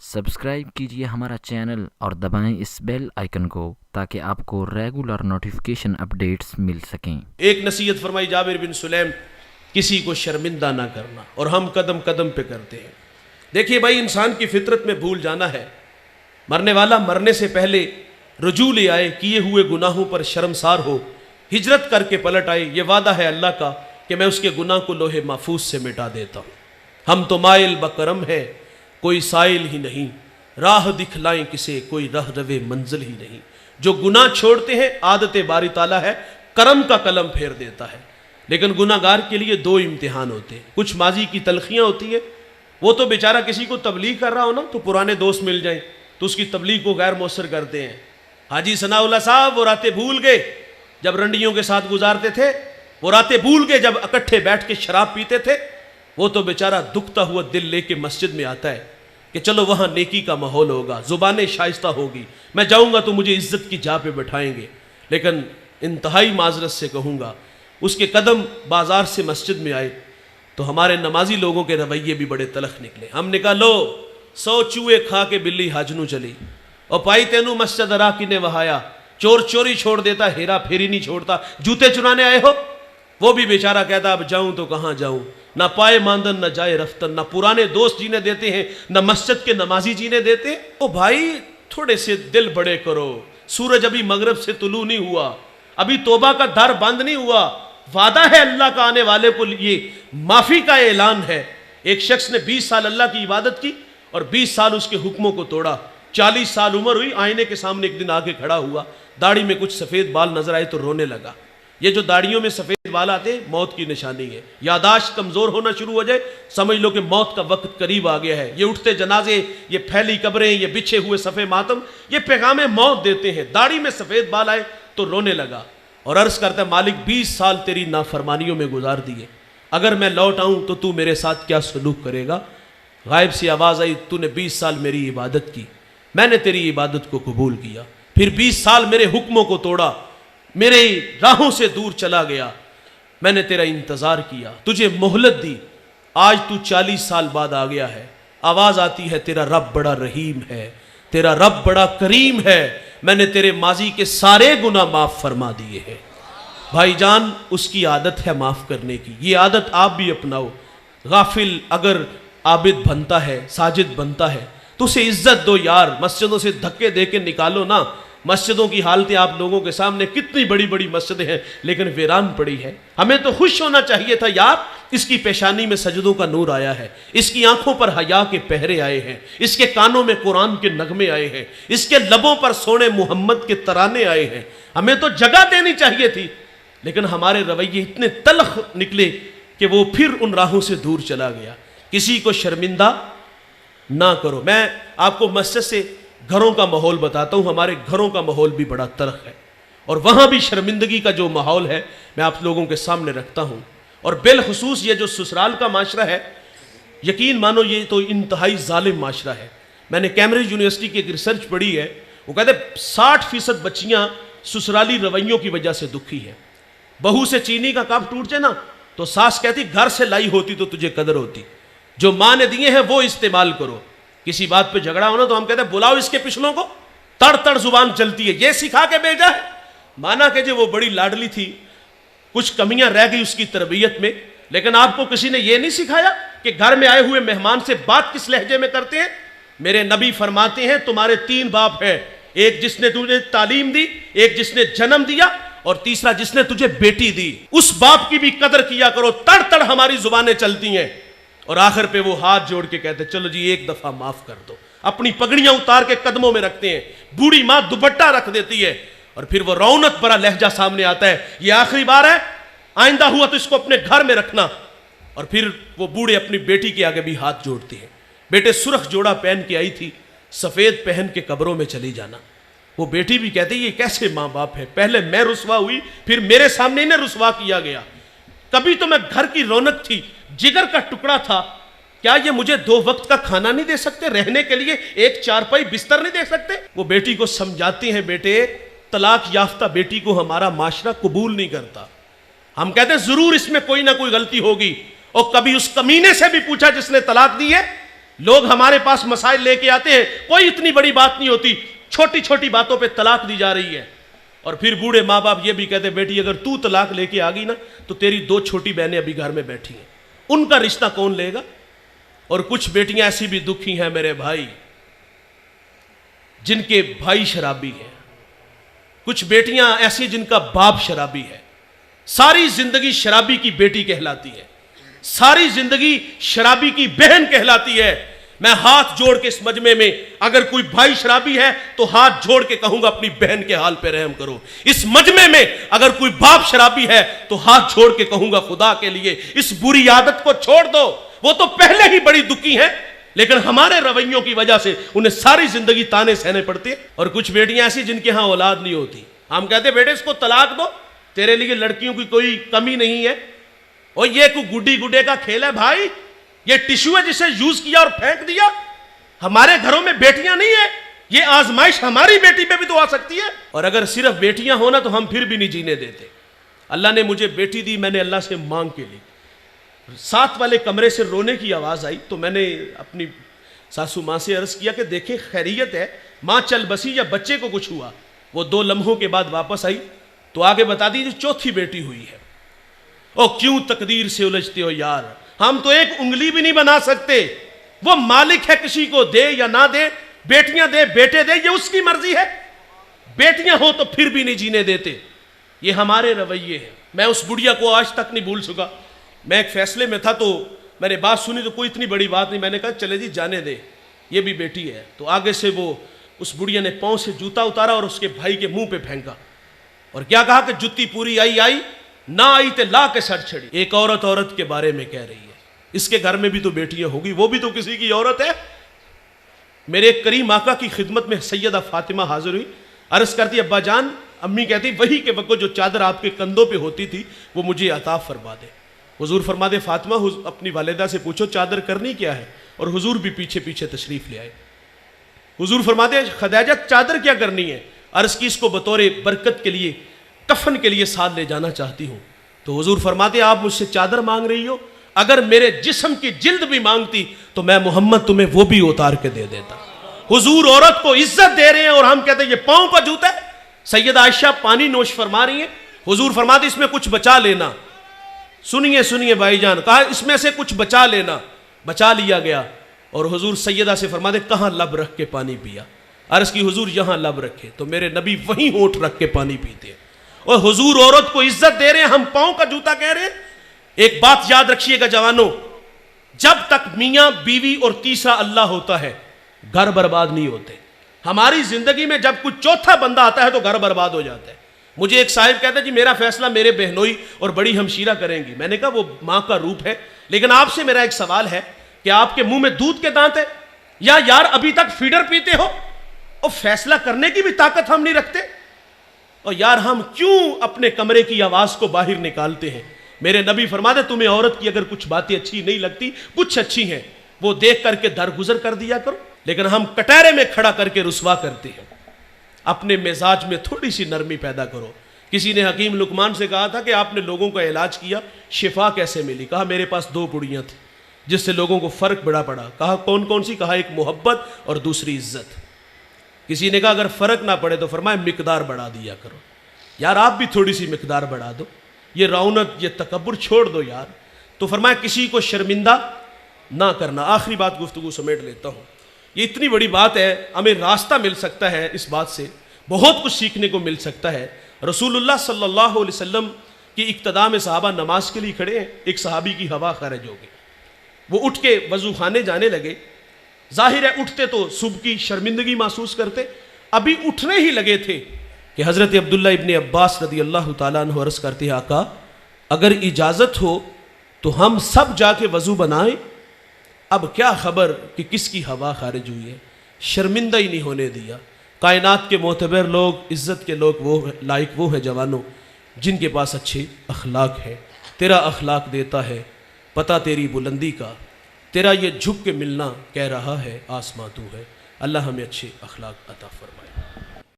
Subscribe कीजिए हमारा channel और दबाएं इस बेल आइकन को ताकि आपको रेगुलर नोटिफिकेशन अपडेट्स मिल सकें। एक नसीहत फरमाई जाबिर बिन सुलैम, किसी को शर्मिंदा ना करना, और हम कदम कदम पे करते हैं। देखिए भाई, इंसान की फितरत में भूल जाना है। मरने वाला मरने से पहले रुजू ले आए, किए हुए गुनाहों पर शर्मसार हो, हिजरत करके पलट आए। ये वादा है अल्लाह का कि मैं उसके गुनाह को लोहे महफूज से मिटा देता हूँ। हम तो माइल बकरम है, कोई साइल ही नहीं, राह दिखलाएं किसे, कोई रह रवे मंजिल ही नहीं। जो गुनाह छोड़ते हैं आदत बारी ताला है, करम का कलम फेर देता है। लेकिन गुनाहगार के लिए दो इम्तिहान होते हैं। कुछ माजी की तलखियाँ होती है, वो तो बेचारा किसी को तबलीग कर रहा हो ना, तो पुराने दोस्त मिल जाएं तो उसकी तबलीग को गैर मौसर करते हैं। हाजी सनाउल्लाह साहब वो रातें भूल गए जब रंडियों के साथ गुजारते थे, वो रातें भूल गए जब इकट्ठे बैठ के शराब पीते थे। वो तो बेचारा दुखता हुआ दिल लेके मस्जिद में आता है कि चलो वहाँ नेकी का माहौल होगा, ज़ुबानें शाइस्ता होगी, मैं जाऊँगा तो मुझे इज्जत की जा पे बैठाएंगे। लेकिन इंतहाई माजरत से कहूँगा, उसके कदम बाजार से मस्जिद में आए तो हमारे नमाजी लोगों के रवैये भी बड़े तलख निकले। हमने कहा लो 100 चूहे खा के बिल्ली हज नू चली, और पाई तेनू मस्जिद अरा किने वहाया, चोर चोरी छोड़ देता, हेरा फेरी नहीं छोड़ता, जूते चुराने आए हो। वो भी बेचारा कहता अब जाऊं तो कहाँ जाऊं, ना पाए मानदन न जाए रफ्तन, ना पुराने दोस्त जीने देते हैं, ना मस्जिद के नमाजी जीने देते। ओ भाई थोड़े से दिल बड़े करो, सूरज अभी मगरब से तुलू नहीं हुआ, अभी तौबा का दर बंद नहीं हुआ। वादा है अल्लाह का आने वाले को, ये माफी का ऐलान है। एक शख्स ने 20 साल अल्लाह की इबादत की और 20 साल उसके हुक्मों को तोड़ा। 40 साल उम्र हुई, आईने के सामने एक दिन आके खड़ा हुआ, दाढ़ी में कुछ सफेद बाल नजर आए तो रोने लगा। ये जो दाढ़ियों में सफेद बाल आते मौत की निशानी है। यादाश्त कमजोर होना शुरू हो जाए, समझ लो कि मौत का वक्त करीब आ गया है। ये उठते जनाजे, ये फैली कब्रें, ये बिछे हुए सफ़े मातम, ये पैगाम मौत देते हैं। दाढ़ी में सफेद बाल आए तो रोने लगा और अर्ज करता है मालिक 20 साल तेरी नाफरमानियों में गुजार दिए, अगर मैं लौट आऊं तो तू मेरे साथ क्या सलूक करेगा। गायब सी आवाज़ आई, तूने 20 साल मेरी इबादत की, मैंने तेरी इबादत को कबूल किया, फिर 20 साल मेरे हुक्मों को तोड़ा, मेरे राहों से दूर चला गया, मैंने तेरा इंतजार किया, तुझे मोहलत दी, आज तू 40 साल बाद आ गया है। आवाज आती है तेरा रब बड़ा रहीम है, तेरा रब बड़ा करीम है, मैंने तेरे माजी के सारे गुनाह माफ फरमा दिए हैं। भाईजान उसकी आदत है माफ करने की, ये आदत आप भी अपनाओ। गाफिल अगर आबिद बनता है, साजिद बनता है तो उसे इज्जत दो यार, मस्जिदों से धक्के दे के निकालो ना। मस्जिदों की हालतें आप लोगों के सामने, कितनी बड़ी बड़ी मस्जिदें हैं लेकिन वीरान पड़ी है। हमें तो खुश होना चाहिए था यार, इसकी पेशानी में सजदों का नूर आया है, इसकी आंखों पर हया के पहरे आए हैं, इसके कानों में कुरान के नगमे आए हैं, इसके लबों पर सोने मोहम्मद के तराने आए हैं। हमें तो जगह देनी चाहिए थी, लेकिन हमारे रवैये इतने तलख निकले कि वो फिर उन राहों से दूर चला गया। किसी को शर्मिंदा ना करो। मैं आपको मस्जिद से घरों का माहौल बताता हूँ। हमारे घरों का माहौल भी बड़ा तलख है और वहाँ भी शर्मिंदगी का जो माहौल है मैं आप लोगों के सामने रखता हूँ। और बिलखुसूस ये जो ससुराल का माशरा है, यकीन मानो ये तो इंतहाई जालिम माशरा है। मैंने कैम्ब्रिज यूनिवर्सिटी की एक रिसर्च पढ़ी है, वो कहते 60% बच्चियाँ ससुराली रवैयों की वजह से दुखी है। बहू से चीनी का कप टूट जाए ना तो सास कहती घर से लाई होती तो तुझे कदर होती, जो माँ ने दिए हैं वो इस्तेमाल करो। किसी बात पे झगड़ा होना तो हम कहते हैं बुलाओ इसके पिछलों को, तड़ तड़ जुबान चलती है, ये सिखा के भेजा है। माना कि जो वो बड़ी लाडली थी, कुछ कमियां रह गई उसकी तरबियत में, लेकिन आपको किसी ने ये नहीं सिखाया कि घर में आए हुए मेहमान से बात किस लहजे में करते हैं। मेरे नबी फरमाते हैं तुम्हारे 3 बाप है, एक जिसने तुझे तालीम दी, एक जिसने जन्म दिया और तीसरा जिसने तुझे बेटी दी। उस बाप की भी कदर किया करो। तड़ तड़ हमारी जुबानें चलती हैं और आखिर पे वो हाथ जोड़ के कहते चलो जी एक दफा माफ कर दो। अपनी पगड़ियां उतार के कदमों में रखते हैं, बूढ़ी मां दुपट्टा रख देती है और फिर वो रौनक भरा लहजा सामने आता है, ये आखिरी बार है, आइंदा हुआ तो इसको अपने घर में रखना। और फिर वो बूढ़े अपनी बेटी के आगे भी हाथ जोड़ते हैं। बेटे सुर्ख जोड़ा पहन के आई थी, सफेद पहन के कब्रों में चली जाना। वो बेटी भी कहती ये कैसे माँ बाप है, पहले मैं रुसवा हुई फिर मेरे सामने इन्हें रुसवा किया गया। कभी तो मैं घर की रौनक थी, जिगर का टुकड़ा था, क्या ये मुझे 2 वक्त का खाना नहीं दे सकते, रहने के लिए एक चारपाई बिस्तर नहीं दे सकते। वो बेटी को समझाते हैं बेटे तलाक याफ्ता बेटी को हमारा माशरा कबूल नहीं करता। हम कहते हैं जरूर इसमें कोई ना कोई गलती होगी। और कभी उस कमीने से भी पूछा जिसने तलाक दी है, لوگ ہمارے پاس مسائل لے کے آتے ہیں، کوئی اتنی بڑی بات نہیں ہوتی، چھوٹی چھوٹی باتوں پہ طلاق دی جا رہی ہے، اور پھر بوڑھے ماں باپ یہ بھی کہتے بیٹی اگر تو طلاق لے کے آ گئی نا تو تیری 2 چھوٹی بہنیں ابھی گھر میں بیٹھی ہیں، ان کا رشتہ کون لے گا؟ اور کچھ بیٹیاں ایسی بھی دکھی ہیں میرے بھائی جن کے بھائی شرابی ہیں، کچھ بیٹیاں ایسی جن کا باپ شرابی ہے، ساری زندگی شرابی کی بیٹی کہلاتی ہے، ساری زندگی شرابی کی بہن کہلاتی ہے۔ میں ہاتھ جوڑ کے اس مجمع میں اگر کوئی بھائی شرابی ہے تو ہاتھ جوڑ کے کہوں گا اپنی بہن کے حال پہ رحم کرو۔ اس مجمع میں اگر کوئی باپ شرابی ہے تو ہاتھ جوڑ کے کہوں گا خدا کے لیے اس بری عادت کو چھوڑ دو۔ وہ تو پہلے ہی بڑی دکھی ہیں لیکن ہمارے رویوں کی وجہ سے انہیں ساری زندگی تانے سہنے پڑتے ہیں۔ اور کچھ بیٹیاں ایسی جن کے ہاں اولاد نہیں ہوتی، ہم کہتے بیٹے اس کو طلاق دو، تیرے لیے لڑکیوں کی کوئی کمی نہیں ہے، اور یہ کوئی گڈی گڈے کا کھیل ہے بھائی، یہ ٹشو ہے جسے یوز کیا اور پھینک دیا۔ ہمارے گھروں میں بیٹیاں نہیں ہیں، یہ آزمائش ہماری بیٹی پہ بھی تو آ سکتی ہے، اور اگر صرف بیٹیاں ہونا تو ہم پھر بھی نہیں جینے دیتے۔ اللہ نے مجھے بیٹی دی، میں نے اللہ سے مانگ کے لی۔ ساتھ والے کمرے سے رونے کی آواز آئی تو میں نے اپنی ساسو ماں سے عرض کیا کہ دیکھیں خیریت ہے، ماں چل بسی یا بچے کو کچھ ہوا؟ وہ 2 لمحوں کے بعد واپس آئی تو آگے بتا دیجیے 4تھی بیٹی ہوئی ہے۔ او کیوں تقدیر سے الجھتے ہو یار، ہم تو ایک انگلی بھی نہیں بنا سکتے، وہ مالک ہے کسی کو دے یا نہ دے، بیٹیاں دے بیٹے دے یہ اس کی مرضی ہے، بیٹیاں ہوں تو پھر بھی نہیں جینے دیتے۔ یہ ہمارے رویے ہیں۔ میں اس بڑھیا کو آج تک نہیں بھول سکا، میں ایک فیصلے میں تھا تو میں نے بات سنی تو کوئی اتنی بڑی بات نہیں، میں نے کہا چلے جی جانے دے، یہ بھی بیٹی ہے۔ تو آگے سے وہ اس بڑھیا نے پاؤں سے جوتا اتارا اور اس کے بھائی کے منہ پہ پھینکا اور کیا کہا کہ جتی پوری آئی نہ آئی تے لا کے سر چھڑی۔ ایک عورت کے بارے میں کہہ رہی ہے، اس کے گھر میں بھی تو بیٹیاں ہوگی، وہ بھی تو کسی کی عورت ہے۔ میرے ایک کریم آقا کی خدمت میں سیدہ فاطمہ حاضر ہوئی، عرض کرتی ابا جان، امی کہتی وہی کے وقت جو چادر آپ کے کندھوں پہ ہوتی تھی وہ مجھے عطا فرما دے۔ حضور فرما دے فاطمہ اپنی والدہ سے پوچھو چادر کرنی کیا ہے، اور حضور بھی پیچھے پیچھے تشریف لے آئے۔ حضور فرما دے خدیجہ چادر کیا کرنی ہے، عرض کی اس کو بطور برکت کے لیے کفن کے لیے ساتھ لے جانا چاہتی ہوں۔ تو حضور فرماتے آپ مجھ سے چادر مانگ رہی ہو، اگر میرے جسم کی جلد بھی مانگتی تو میں محمد تمہیں وہ بھی اتار کے دے دیتا۔ حضور عورت کو عزت دے رہے ہیں اور ہم کہتے ہیں یہ پاؤں کا جوتا ہے۔ سیدہ عائشہ پانی نوش فرما رہی ہیں، حضور فرماتے اس میں کچھ بچا لینا۔ سنیے بھائی جان، کہا اس میں سے کچھ بچا لینا، بچا لیا گیا۔ اور حضور سیدہ سے فرماتے کہاں لب رکھ کے پانی پیا، عرض کی حضور یہاں لب رکھے، تو میرے نبی وہیں ہونٹ رکھ کے پانی پیتے ہیں۔ اور حضور عورت کو عزت دے رہے ہیں، ہم پاؤں کا جوتا کہہ رہے ہیں۔ ایک بات یاد رکھیے گا جوانوں، جب تک میاں بیوی اور تیسرا اللہ ہوتا ہے گھر برباد نہیں ہوتے۔ ہماری زندگی میں جب کوئی چوتھا بندہ آتا ہے تو گھر برباد ہو جاتا ہے۔ مجھے ایک صاحب کہتا ہے جی میرا فیصلہ میرے بہنوئی اور بڑی ہمشیرہ کریں گی۔ میں نے کہا وہ ماں کا روپ ہے، لیکن آپ سے میرا ایک سوال ہے کہ آپ کے منہ میں دودھ کے دانت ہے یا یار ابھی تک فیڈر پیتے ہو؟ اور فیصلہ کرنے کی بھی طاقت ہم نہیں رکھتے؟ اور یار ہم کیوں اپنے کمرے کی آواز کو باہر نکالتے ہیں؟ میرے نبی فرماتے تمہیں عورت کی اگر کچھ باتیں اچھی نہیں لگتی، کچھ اچھی ہیں، وہ دیکھ کر کے درگزر کر دیا کرو، لیکن ہم کٹہرے میں کھڑا کر کے رسوا کرتے ہیں۔ اپنے مزاج میں تھوڑی سی نرمی پیدا کرو۔ کسی نے حکیم لقمان سے کہا تھا کہ آپ نے لوگوں کا علاج کیا، شفا کیسے ملی؟ کہا میرے پاس 2 گڑیاں تھیں جس سے لوگوں کو فرق بڑا پڑا۔ کہا کون کون سی؟ کہا ایک محبت اور دوسری عزت۔ کسی نے کہا اگر فرق نہ پڑے تو فرمایا مقدار بڑھا دیا کرو۔ یار آپ بھی تھوڑی سی مقدار بڑھا دو، یہ رونق یہ تکبر چھوڑ دو یار۔ تو فرمایا کسی کو شرمندہ نہ کرنا۔ آخری بات گفتگو سمیٹ لیتا ہوں، یہ اتنی بڑی بات ہے، ہمیں راستہ مل سکتا ہے اس بات سے، بہت کچھ سیکھنے کو مل سکتا ہے۔ رسول اللہ صلی اللہ علیہ وسلم کی اقتداء میں صحابہ نماز کے لیے کھڑے ہیں، ایک صحابی کی ہوا خارج ہو گئی، وہ اٹھ کے وضو خانے جانے لگے۔ ظاہر ہے اٹھتے تو صبح کی شرمندگی محسوس کرتے، ابھی اٹھنے ہی لگے تھے کہ حضرت عبداللہ ابن عباس رضی اللہ تعالیٰ عنہ عرض کرتے ہیں آقا اگر اجازت ہو تو ہم سب جا کے وضو بنائیں۔ اب کیا خبر کہ کس کی ہوا خارج ہوئی ہے، شرمندہ ہی نہیں ہونے دیا۔ کائنات کے معتبر لوگ، عزت کے لوگ وہ لائق وہ ہیں جوانوں جن کے پاس اچھے اخلاق ہیں۔ تیرا اخلاق دیتا ہے پتہ تیری بلندی کا، تیرا یہ جھک کے ملنا کہہ رہا ہے آسماں تو ہے۔ اللہ ہمیں اچھے اخلاق عطا فرمائے۔